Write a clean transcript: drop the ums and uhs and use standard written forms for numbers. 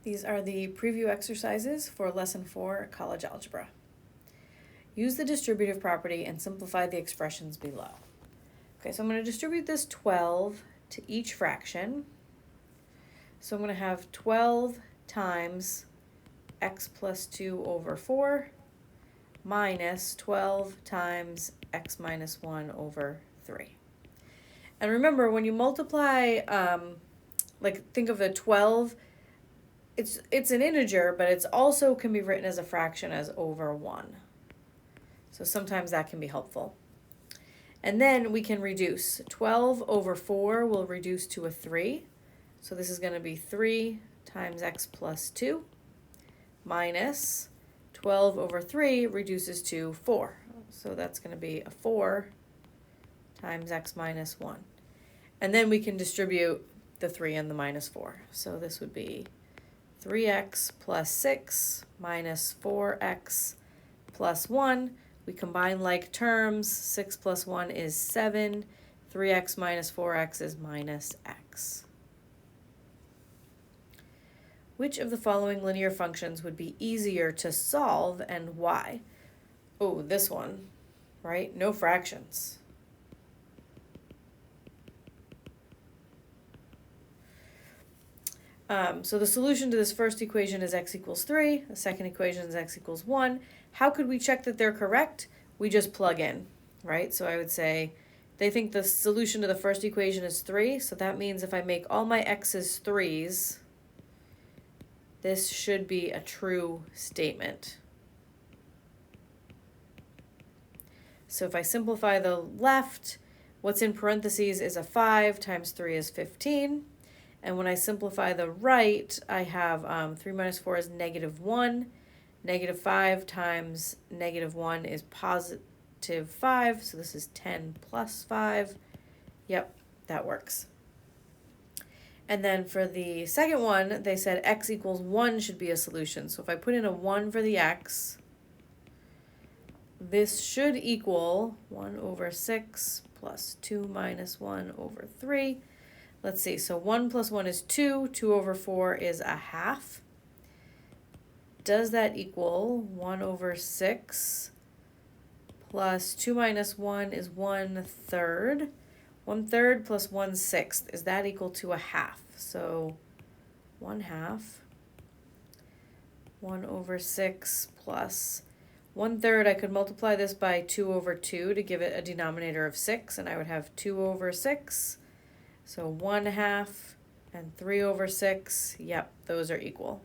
These are the preview exercises for Lesson 4, College Algebra. Use the distributive property and simplify the expressions below. Okay, so I'm going to distribute this 12 to each fraction. So I'm going to have 12 times x plus 2 over 4 minus 12 times x minus 1 over 3. And remember, when you multiply, think of the 12, it's an integer, but it's also can be written as a fraction as over 1. So sometimes that can be helpful. And then we can reduce. 12 over 4 will reduce to a 3. So this is going to be 3 times x plus 2 minus 12 over 3 reduces to 4. So that's going to be a 4 times x minus 1. And then we can distribute the 3 and the minus 4. So this would be 3x plus 6 minus 4x plus 1. We combine like terms. 6 plus 1 is 7. 3x minus 4x is minus x. Which of the following linear functions would be easier to solve and why? Oh, this one, right? No fractions. So the solution to this first equation is x equals 3. The second equation is x equals 1. How could we check that they're correct? We just plug in, right? So I would say they think the solution to the first equation is 3. So that means if I make all my x's 3's, this should be a true statement. So if I simplify the left, what's in parentheses is a 5 times 3 is 15. And when I simplify the right, I have 3 minus 4 is negative 1. Negative 5 times negative 1 is positive 5. So this is 10 plus 5. Yep, that works. And then for the second one, they said x equals 1 should be a solution. So if I put in a 1 for the x, this should equal 1 over 6 plus 2 minus 1 over 3. Let's see, so 1 plus 1 is 2. 2 over 4 is a half. Does that equal 1 over 6 plus 2 minus 1 is 1/3. 1/3 plus 1/6, is that equal to a half? So 1/2. 1 over 6 plus 1/3, I could multiply this by 2 over 2 to give it a denominator of 6, and I would have 2 over 6. So 1/2 and 3 over 6, yep, those are equal.